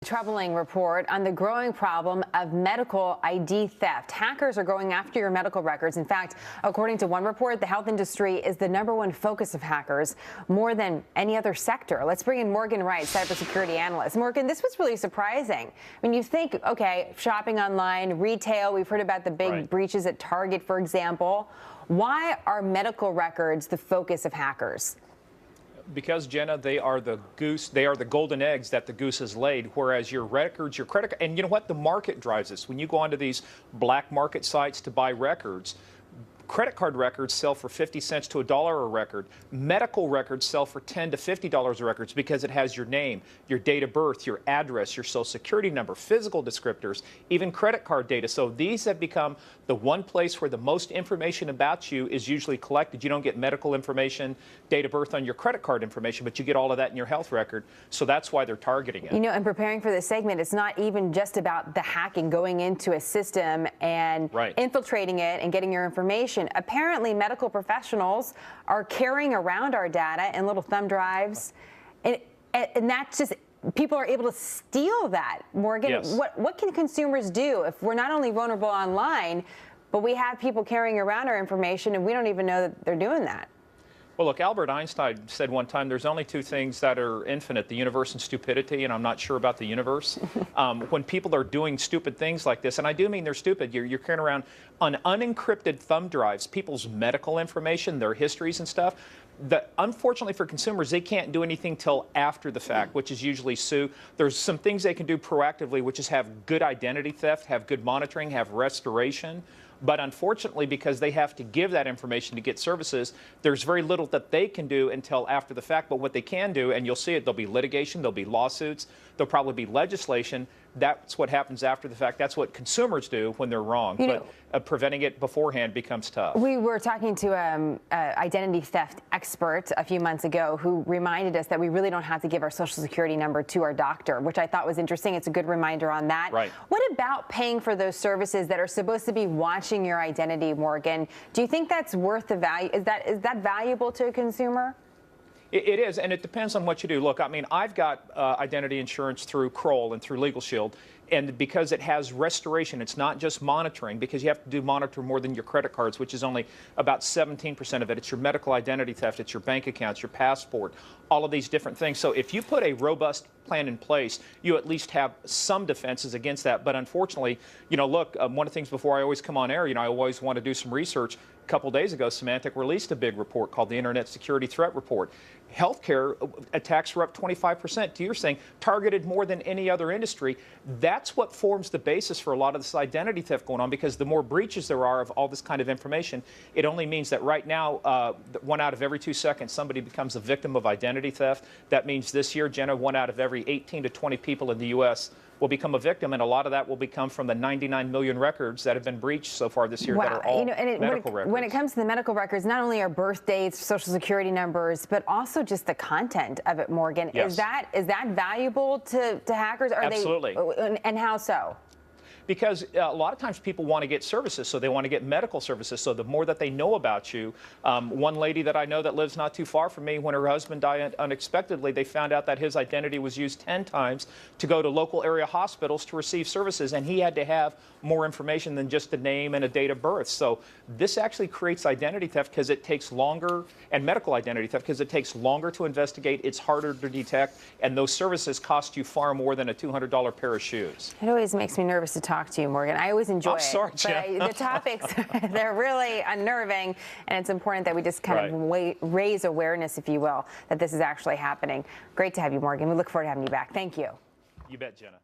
Troubling report on the growing problem of medical ID theft. Hackers are going after your medical records. In fact, according to one report, the health industry is the #1 focus of hackers, more than any other sector. Let's bring in Morgan Wright, cybersecurity analyst. Morgan, this was really surprising. When you think, okay, shopping online, retail, we've heard about the big breaches at Target, for example. Why are medical records the focus of hackers? Because, Jenna, they are the goose, they are the golden eggs that the goose has laid, whereas your records, your credit, and you know what? The market drives this. When you go onto these black market sites to buy records, credit card records sell for 50 cents to $1 a record. Medical records sell for $10 to $50 a record because it has your name, your date of birth, your address, your social security number, physical descriptors, even credit card data. So these have become the one place where the most information about you is usually collected. You don't get medical information, date of birth on your credit card information, but you get all of that in your health record. So that's why they're targeting it. You know, in preparing for this segment, it's not even just about the hacking, going into a system and infiltrating it and getting your information. Apparently, medical professionals are carrying around our data in little thumb drives, and that's just, people are able to steal that. Morgan, what can consumers do if we're not only vulnerable online, but we have people carrying around our information and we don't even know that they're doing that? Well, look, Albert Einstein said one time there's only two things that are infinite, the universe and stupidity, and I'm not sure about the universe. When people are doing stupid things like this, and I do mean they're stupid, you're carrying around on unencrypted thumb drives people's medical information, their histories and stuff. Unfortunately for consumers, they can't do anything till after the fact, which is usually sue. There's some things they can do proactively, which is have good identity theft, have good monitoring, have restoration. But unfortunately, because they have to give that information to get services, there's very little that they can do until after the fact. But what they can do, and you'll see it, there'll be litigation, there'll be lawsuits, there'll probably be legislation. That's what happens after the fact. That's what consumers do when they're wrong. But preventing it beforehand becomes tough. We were talking to an identity theft expert a few months ago who reminded us that we really don't have to give our social security number to our doctor, which I thought was interesting. It's a good reminder on that. What about paying for those services that are supposed to be watching your identity, Morgan? Do you think that's worth the value? Is that valuable to a consumer? It is, and it depends on what you do. Look, I mean, I've got identity insurance through Kroll and through Legal Shield, and because it has restoration, it's not just monitoring, because you have to monitor more than your credit cards, which is only about 17% of it. It's your medical identity theft, it's your bank accounts, your passport, all of these different things. So if you put a robust plan in place, you at least have some defenses against that. But unfortunately, you know, look, one of the things before I always come on air, you know, I always want to do some research. A couple days ago, Symantec released a big report called the Internet Security Threat Report. Healthcare attacks were up 25%. To your saying, targeted more than any other industry. That's what forms the basis for a lot of this identity theft going on, because the more breaches there are of all this kind of information, it only means that right now, 1 out of every 2 seconds, somebody becomes a victim of identity theft. That means this year, Jenna, 1 out of every 18 to 20 people in the U.S. will become a victim, and a lot of that will become from the 99 million records that have been breached so far this year that are all medical records. When it comes to the medical records, not only are birth dates, social security numbers, but also just the content of it, Morgan. Is that valuable to hackers? Absolutely. And how so? Because a lot of times people want to get services, so they want to get medical services. So the more that they know about you, one lady that I know that lives not too far from me, when her husband died unexpectedly, they found out that his identity was used 10 times to go to local area hospitals to receive services, and he had to have more information than just a name and a date of birth. So this actually creates identity theft because it takes longer, and medical identity theft because it takes longer to investigate, it's harder to detect, and those services cost you far more than a $200 pair of shoes. It always makes me nervous to talk to you, Morgan. I always enjoy it. But the topics, they're really unnerving, and it's important that we just kind of raise awareness, if you will, that this is actually happening. Great to have you, Morgan. We look forward to having you back. Thank you. You bet, Jenna.